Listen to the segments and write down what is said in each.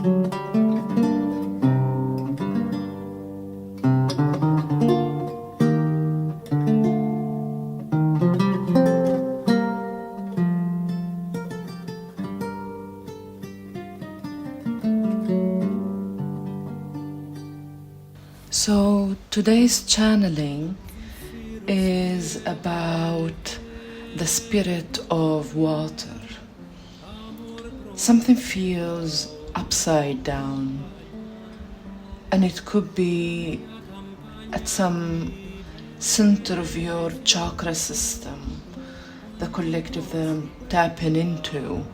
So today's channeling is about the spirit of water. Something feels upside down, and it could be at some center of your chakra system, the collective that I'm tapping into.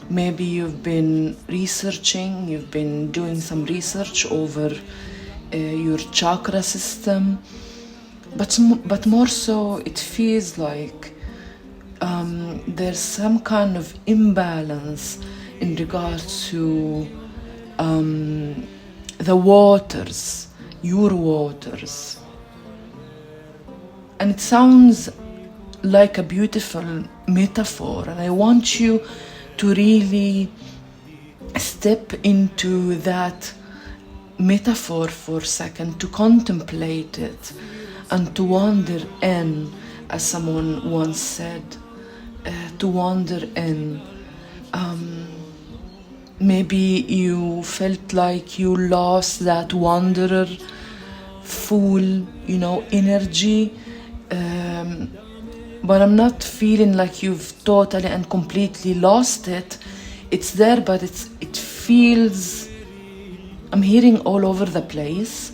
Maybe you've been researching, you've been doing some research over your chakra system, but more so it feels like there's some kind of imbalance in regards to the waters, your waters. And it sounds like a beautiful metaphor, and I want you to really step into that metaphor for a second, to contemplate it and to wander in, as someone once said, to wander in. Maybe you felt like you lost that wanderer full, energy, but I'm not feeling like you've totally and completely lost it. It's there, but it feels, I'm hearing all over the place.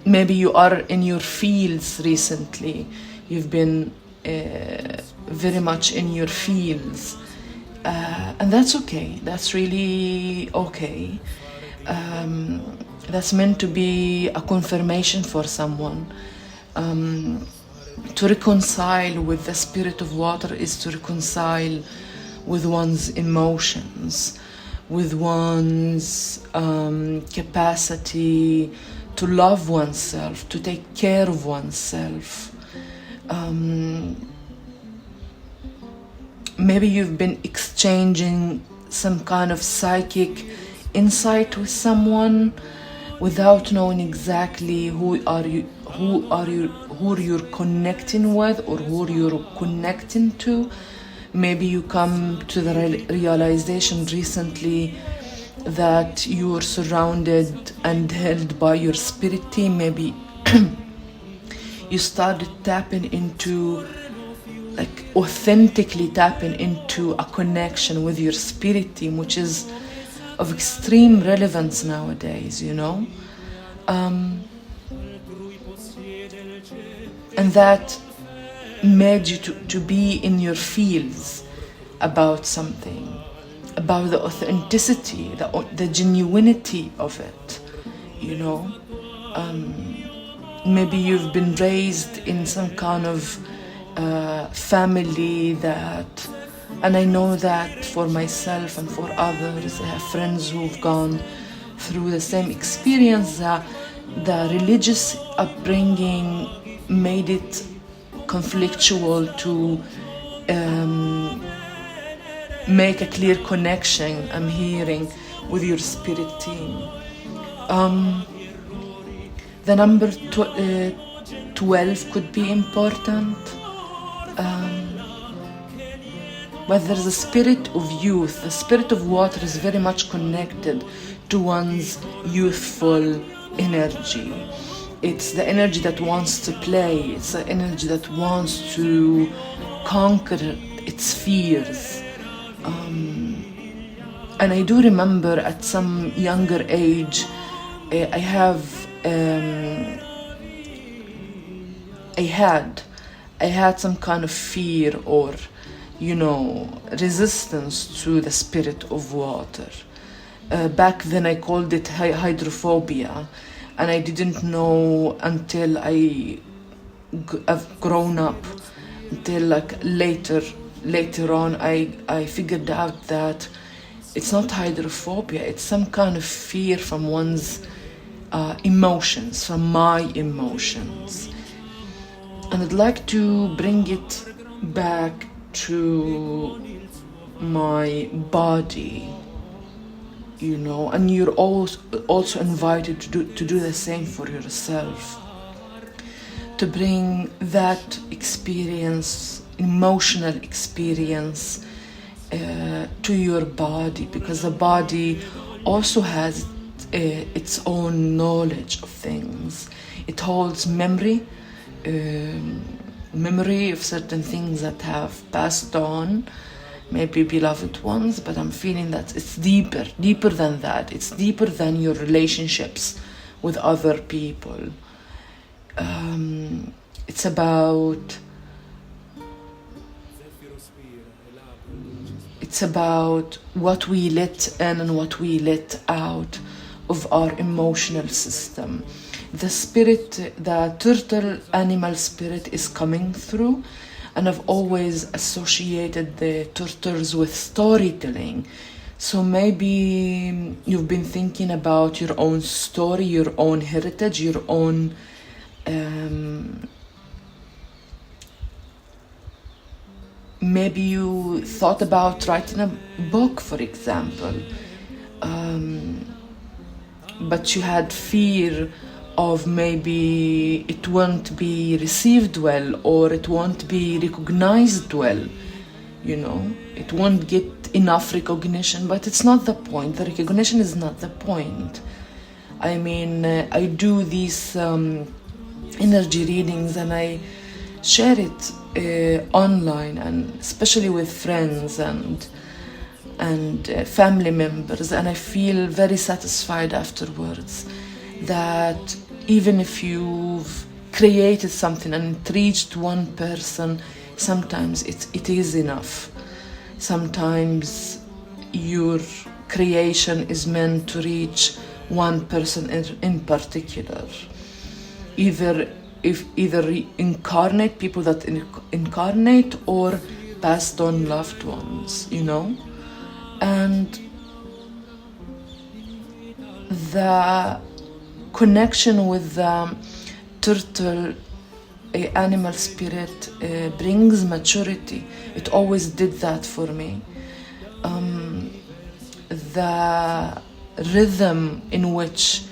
Maybe you are in your fields recently. You've been very much in your fields. And that's okay. That's really okay. That's meant to be a confirmation for someone. To reconcile with the spirit of water is to reconcile with one's emotions, with one's capacity to love oneself, to take care of oneself. Maybe you've been exchanging some kind of psychic insight with someone without knowing exactly who you're connecting with or who you're connecting to. Maybe you come to the realization recently that you're surrounded and held by your spirit team. Maybe you started tapping into, like authentically tapping into a connection with your spirit team, which is of extreme relevance nowadays, and that made you to be in your feels about something, about the authenticity, the genuinity of it, Maybe you've been raised in some kind of family that, and I know that for myself and for others, I have friends who've gone through the same experience, that the religious upbringing made it conflictual to make a clear connection, I'm hearing, with your spirit team. The number 12 could be important. But there's a spirit of youth. The spirit of water is very much connected to one's youthful energy. It's the energy that wants to play. It's the energy that wants to conquer its fears. And I do remember at some younger age, I had some kind of fear or, resistance to the spirit of water. Back then I called it hydrophobia, and I didn't know until I've grown up, until like later on I figured out that it's not hydrophobia, it's some kind of fear from one's emotions, from my emotions. And I'd like to bring it back to my body. you know, and you're also invited to do the same for yourself, to bring that experience, emotional experience, to your body, because the body also has its own knowledge of things. It holds memory of certain things that have passed on, maybe beloved ones, but I'm feeling that it's deeper than that. It's deeper than your relationships with other people. It's about what we let in and what we let out of our emotional system. The spirit, the turtle animal spirit is coming through, and I've always associated the turtles with storytelling. So maybe you've been thinking about your own story, your own heritage, your own maybe you thought about writing a book, for example, but you had fear of maybe it won't be received well, or it won't be recognized well, you know, it won't get enough recognition. But it's not the point. The recognition is not the point. I mean, I do these energy readings and I share it online, and especially with friends and family members, and I feel very satisfied afterwards that even if you've created something and it reached one person, sometimes it is enough. Sometimes your creation is meant to reach one person in particular, either incarnate people that incarnate, or passed on loved ones, you know. And the connection with the turtle animal spirit brings maturity. It always did that for me. The rhythm in which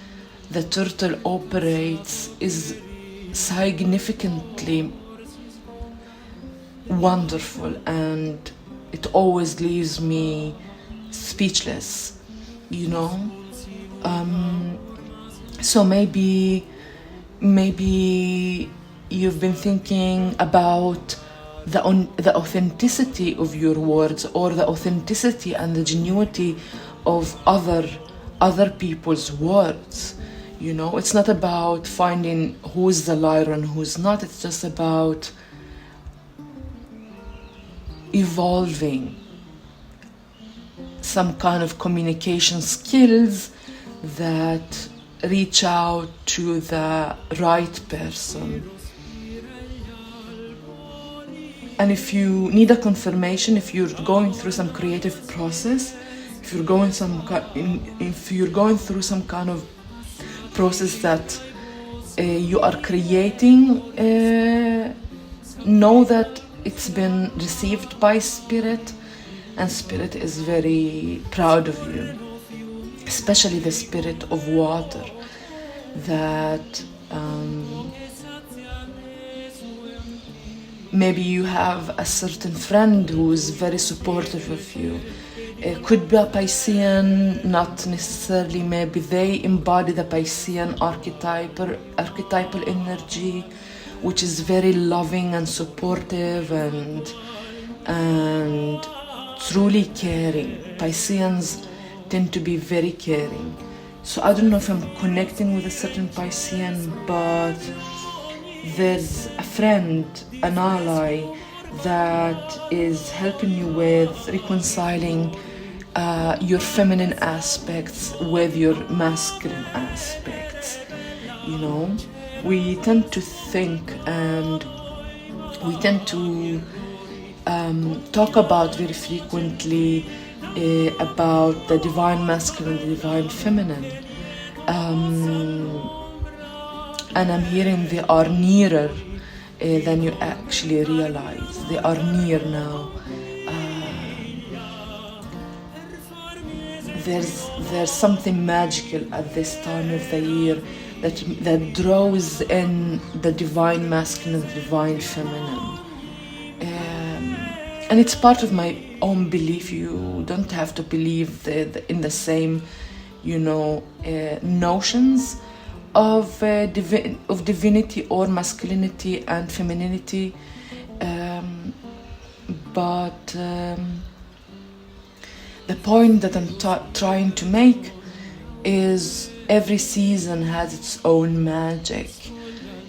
the turtle operates is significantly wonderful, and it always leaves me speechless, you know. So maybe you've been thinking about the authenticity of your words, or the authenticity and the genuity of other people's words. You know, it's not about finding who's the liar and who's not. It's just about evolving some kind of communication skills that reach out to the right person. And if you need a confirmation, if you're going through some creative process, if you're going through some kind of process that you are creating, know that it's been received by Spirit, and Spirit is very proud of you, especially the spirit of water, that maybe you have a certain friend who is very supportive of you. It could be a Piscean, not necessarily. Maybe they embody the Piscean archetypal energy, which is very loving and supportive and truly caring. Pisceans tend to be very caring. So I don't know if I'm connecting with a certain Piscean, but there's a friend, an ally, that is helping you with reconciling your feminine aspects with your masculine aspects. You know, we tend to think and we tend to talk about very frequently about the divine masculine, the divine feminine. And I'm hearing they are nearer than you actually realize. They are near now. there's something magical at this time of the year that draws in the divine masculine and the divine feminine. And it's part of my own belief. You don't have to believe in the same, notions of divinity or masculinity and femininity, but the point that I'm trying to make is every season has its own magic,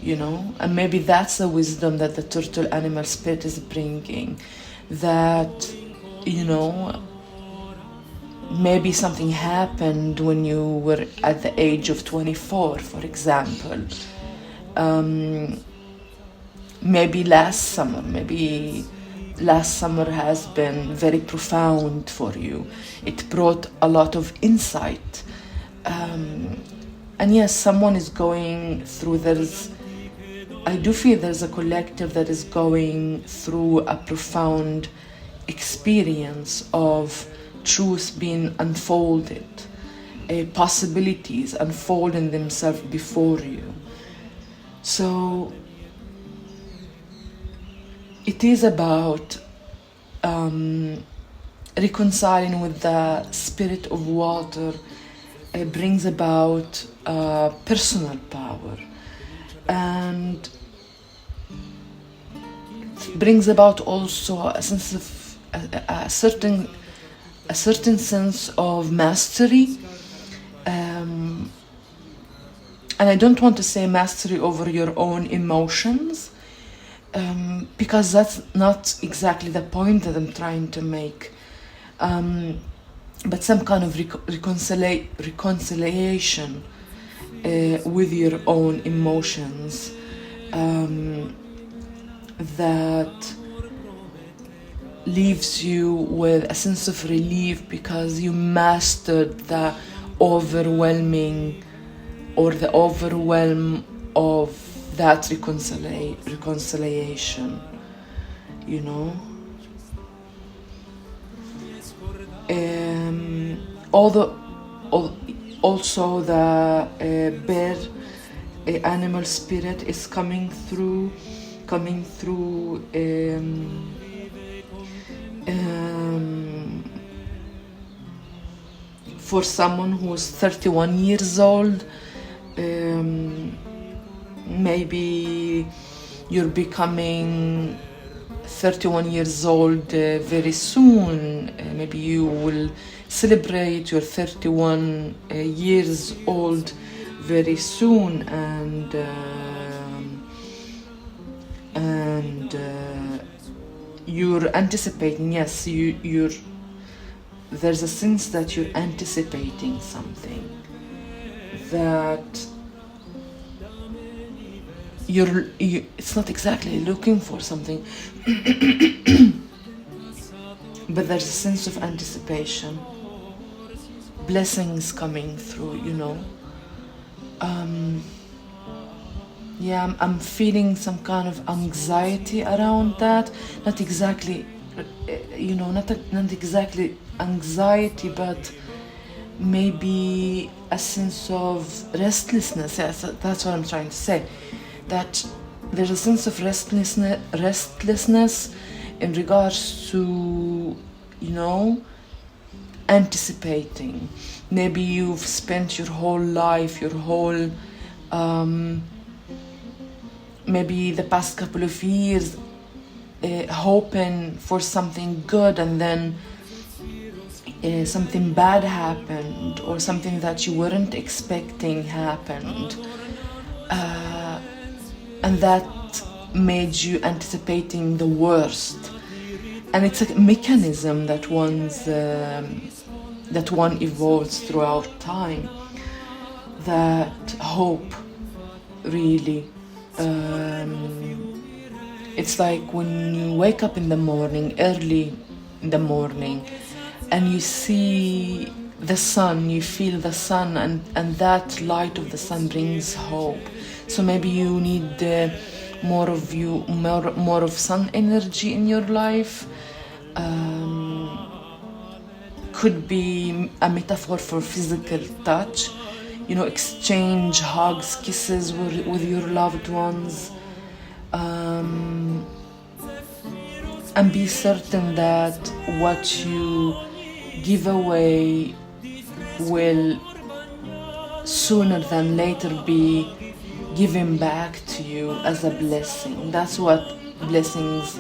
and maybe that's the wisdom that the turtle animal spirit is bringing, that, maybe something happened when you were at the age of 24, for example. Maybe last summer has been very profound for you. It brought a lot of insight. And yes, someone is going through, I do feel there's a collective that is going through a profound experience of truth being unfolded, possibilities unfolding themselves before you. So it is about reconciling with the spirit of water. It brings about personal power, and brings about also a sense of a certain sense of mastery, and I don't want to say mastery over your own emotions, because that's not exactly the point that I'm trying to make, but some kind of reconciliation with your own emotions, that leaves you with a sense of relief because you mastered the overwhelming or the overwhelm of that reconciliation, also the bear animal spirit is coming through for someone who's 31 years old. Maybe you're becoming 31 years old very soon. Maybe you will celebrate your 31 years old very soon, and you're anticipating. Yes, you're. There's a sense that you're anticipating something, that it's not exactly looking for something, but there's a sense of anticipation. Blessings coming through, I'm feeling some kind of anxiety around that. Not exactly, not exactly anxiety, but maybe a sense of restlessness. Yes, that's what I'm trying to say. That there's a sense of restlessness in regards to, anticipating. Maybe you've spent your whole life, maybe the past couple of years hoping for something good, and then something bad happened, or something that you weren't expecting happened, and that made you anticipating the worst. And it's a mechanism that one evolves throughout time, that hope, really. It's like when you wake up in the morning, early in the morning, and you see the sun, you feel the sun, and that light of the sun brings hope. So maybe you need more of sun energy in your life, could be a metaphor for physical touch. You know, exchange hugs, kisses with your loved ones. And be certain that what you give away will sooner than later be given back to you as a blessing. That's what blessings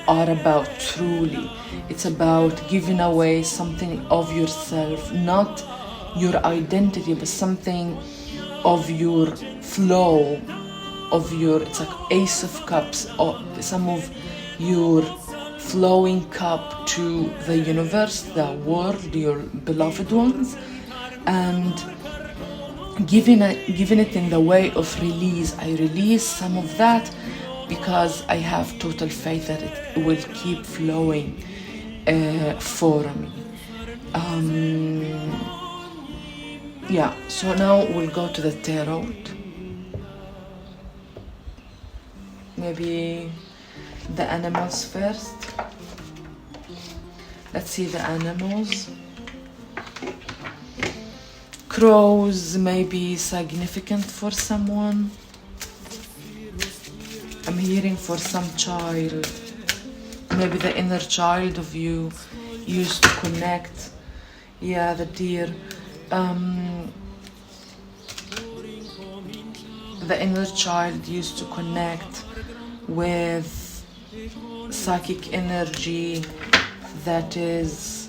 are about, truly. It's about giving away something of yourself, not your identity, but something of your flow, of your, it's like Ace of Cups, or some of your flowing cup to the universe, the world, your beloved ones, and giving it in the way of release. I release some of that because I have total faith that it will keep flowing for me. Yeah, so now we'll go to the tarot. Maybe the animals first. Let's see the animals. Crows may be significant for someone. I'm hearing for some child. Maybe the inner child of you used to connect. Yeah, the deer. The inner child used to connect with psychic energy that is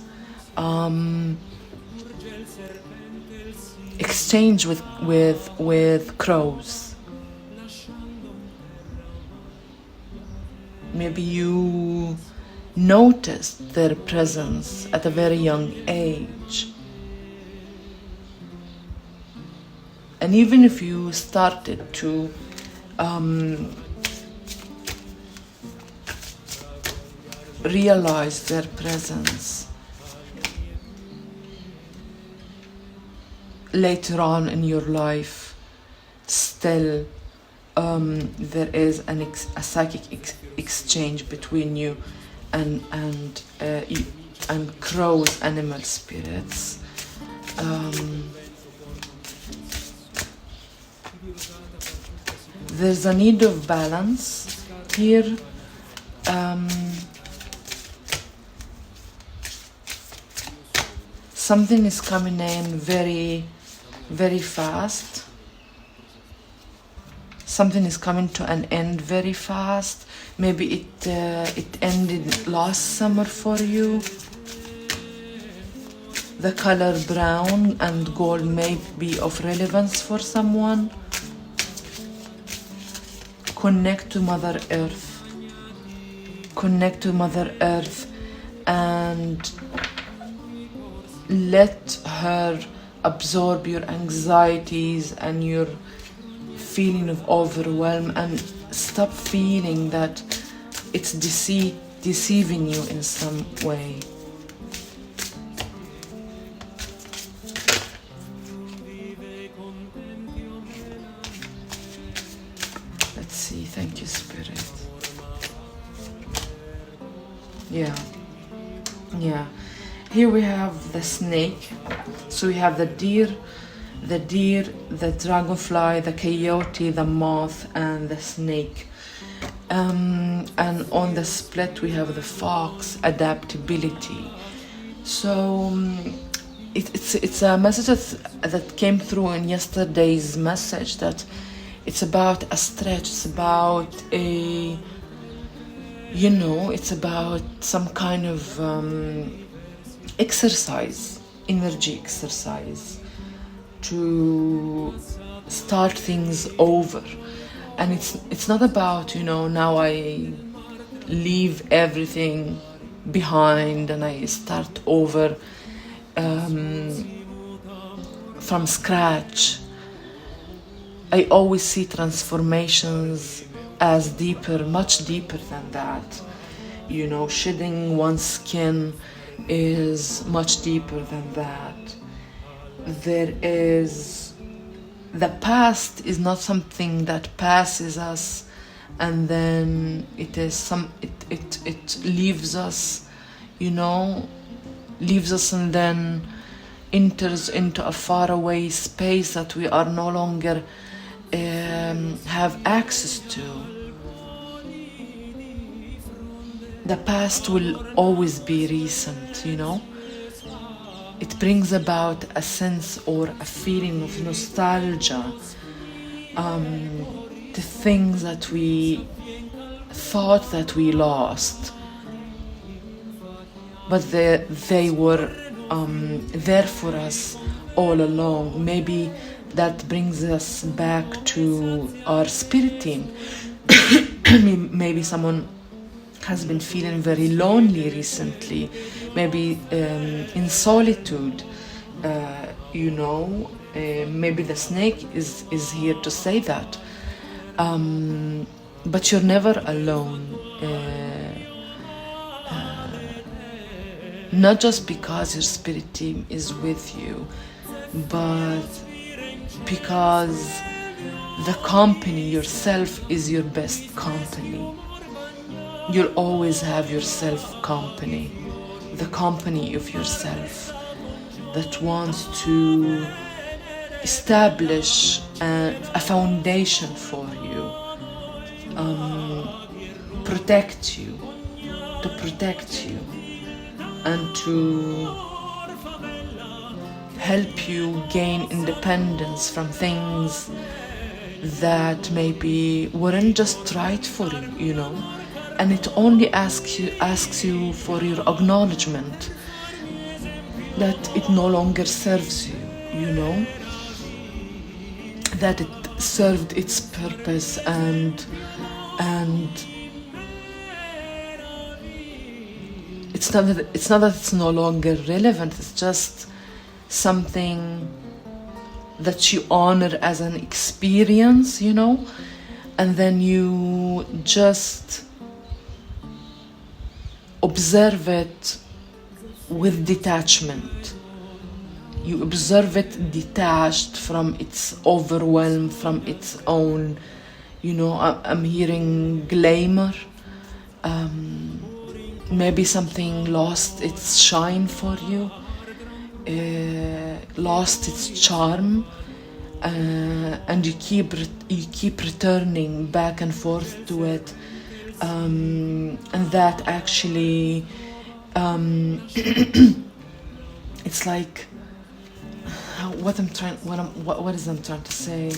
exchange with crows. Maybe you noticed their presence at a very young age. And even if you started to realize their presence later on in your life, still there is a psychic exchange between you and crows, animal spirits. There's a need of balance here. Something is coming in very, very fast. Something is coming to an end very fast. Maybe it ended last summer for you. The color brown and gold may be of relevance for someone. Connect to Mother Earth. Connect to Mother Earth and let her absorb your anxieties and your feeling of overwhelm, and stop feeling that it's deceiving you in some way. Let's see. Thank you, Spirit. Yeah. Here we have the snake. So we have the deer, the dragonfly, the coyote, the moth, and the snake. And on the split we have the fox, adaptability. So it's a message that came through in yesterday's message, that it's about a stretch, it's about it's about some kind of exercise, energy exercise, to start things over. And it's not about, now I leave everything behind and I start over from scratch. I always see transformations as deeper, much deeper than that. Shedding one's skin is much deeper than that. The past is not something that passes us and then it leaves us, leaves us and then enters into a faraway space that we are no longer have access to. The past will always be recent, you know? It brings about a sense or a feeling of nostalgia to things that we thought that we lost, but they were there for us all along. Maybe that brings us back to our spirit team. Maybe someone has been feeling very lonely recently, maybe in solitude, you know. Maybe the snake is here to say that. But you're never alone. Not just because your spirit team is with you, but because the company, yourself, is your best company. You'll always have yourself company, the company of yourself that wants to establish a foundation for you, protect you, to protect you, and to help you gain independence from things that maybe weren't just right for you, you know. And it only asks you for your acknowledgement that it no longer serves you, you know, that it served its purpose, and it's not that it's no longer relevant. It's just something that you honor as an experience, you know, and then you just observe it with detachment. You observe it detached from its overwhelm, from its own, you know, I'm hearing glamour. Maybe something lost its shine for you, lost its charm, and you keep returning back and forth to it, and that actually it's like what I'm trying to say.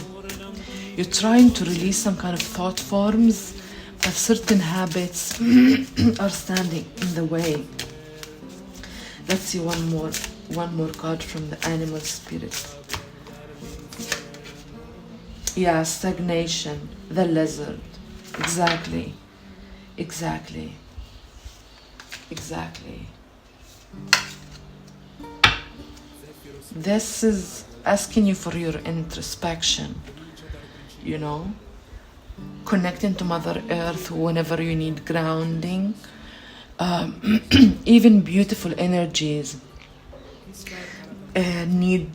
You're trying to release some kind of thought forms, but certain habits are standing in the way. Let's see one more card from the animal spirit. Yeah, stagnation, the lizard. Exactly. This is asking you for your introspection, you know, connecting to Mother Earth whenever you need grounding. Even beautiful energies need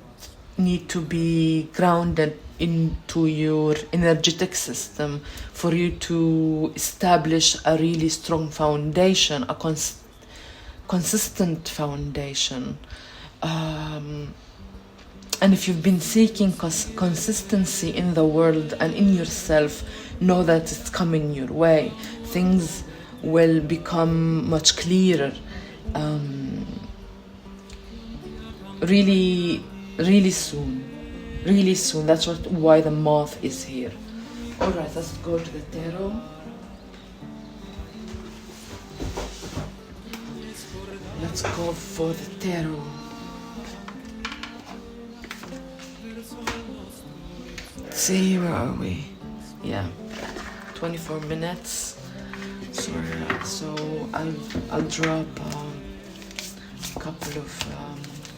to be grounded into your energetic system for you to establish a really strong foundation, a consistent foundation. And if you've been seeking consistency in the world and in yourself, know that it's coming your way. Things will become much clearer, really soon. That's why the moth is here. All right, let's go to the tarot. Let's go for the tarot. Let's see, where are we? Yeah, 24 minutes. Sorry, so I'll drop a couple of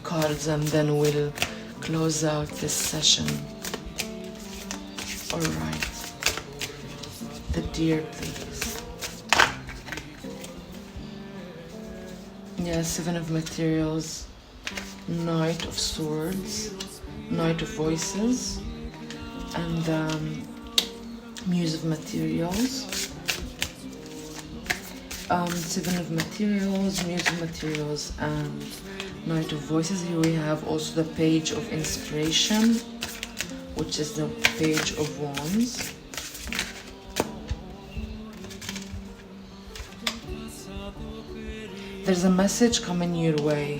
cards and then we'll close out this session. All right. The deer, please. Yeah, Seven of Materials, Knight of Swords, Knight of Voices, and Muse of Materials. Seven of Materials, Muse of Materials, and Knight of Voices. Here we have also the Page of Inspiration, which is the Page of Wands. There's a message coming your way.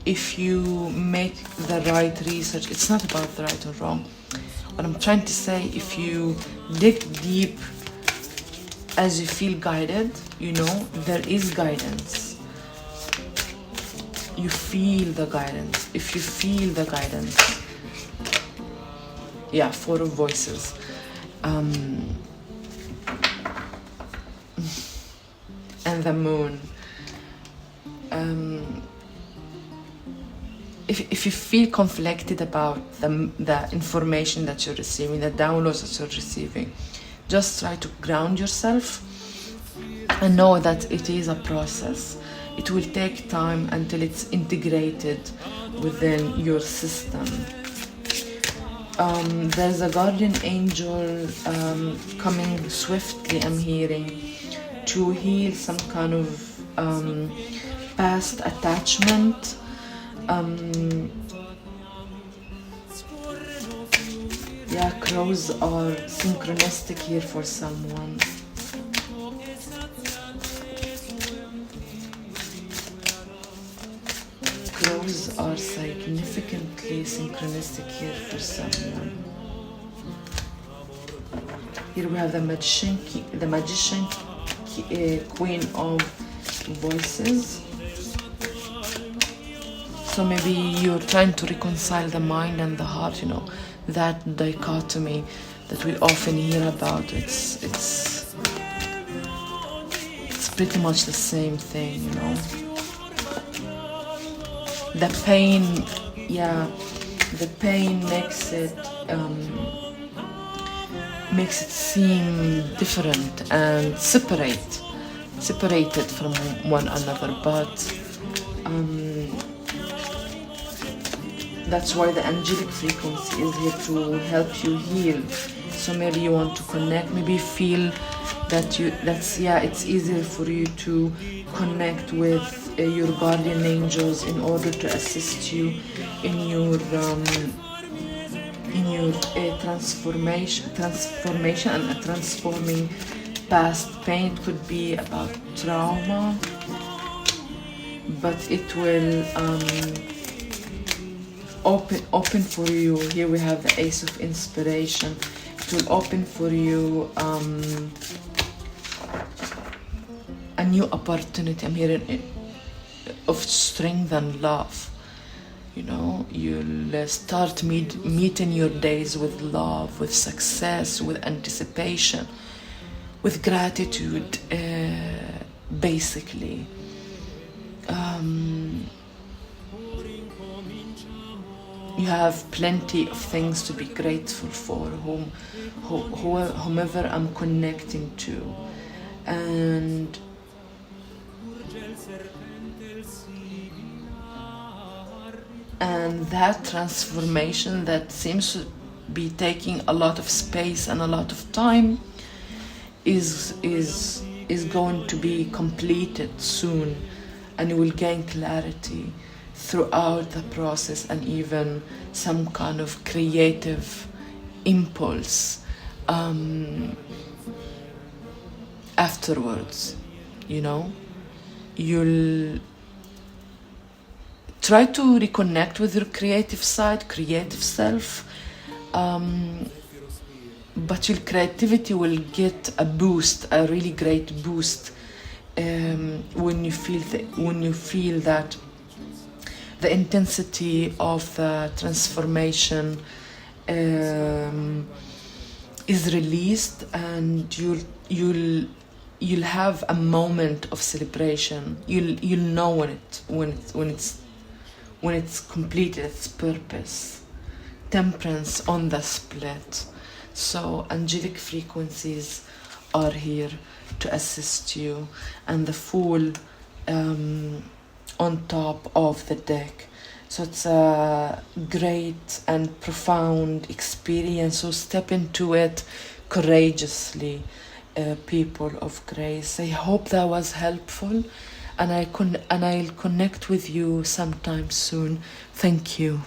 If you make the right research, it's not about the right or wrong. What I'm trying to say, if you dig deep as you feel guided, you know, there is guidance. You feel the guidance. If you feel the guidance. Yeah, Four of Voices. And the Moon. If you feel conflicted about the information that you're receiving, the downloads that you're receiving, just try to ground yourself and know that it is a process. It will take time until it's integrated within your system. There's a guardian angel coming swiftly, I'm hearing, to heal some kind of past attachment. Yeah, crows are synchronistic here for someone. Crows are significantly synchronistic here for someone. Here we have the magician, Queen of Voices. So maybe you're trying to reconcile the mind and the heart, you know, that dichotomy that we often hear about. It's pretty much the same thing, you know. The pain, yeah, the pain makes it seem different and separated from one another, but that's why the angelic frequency is here to help you heal. So maybe you want to connect, maybe feel that it's easier for you to connect with your guardian angels in order to assist you in your transformation and transforming past pain. It could be about trauma, but it will open for you. Here we have the Ace of Inspiration. It will open for you a new opportunity. I'm hearing of strength and love. You know, you'll start meeting your days with love, with success, with anticipation, with gratitude, basically. You have plenty of things to be grateful for, whomever I'm connecting to. And that transformation that seems to be taking a lot of space and a lot of time is going to be completed soon, and you will gain clarity throughout the process and even some kind of creative impulse afterwards. You know, you'll try to reconnect with your creative side, creative self, but your creativity will get a boost, a really great boost, when you feel that the intensity of the transformation is released, and you'll have a moment of celebration. You'll know when it's completed its purpose. Temperance on the split. So angelic frequencies are here to assist you, and the Fool on top of the deck. So it's a great and profound experience. So step into it courageously, people of grace. I hope that was helpful. and I'll connect with you sometime soon. Thank you.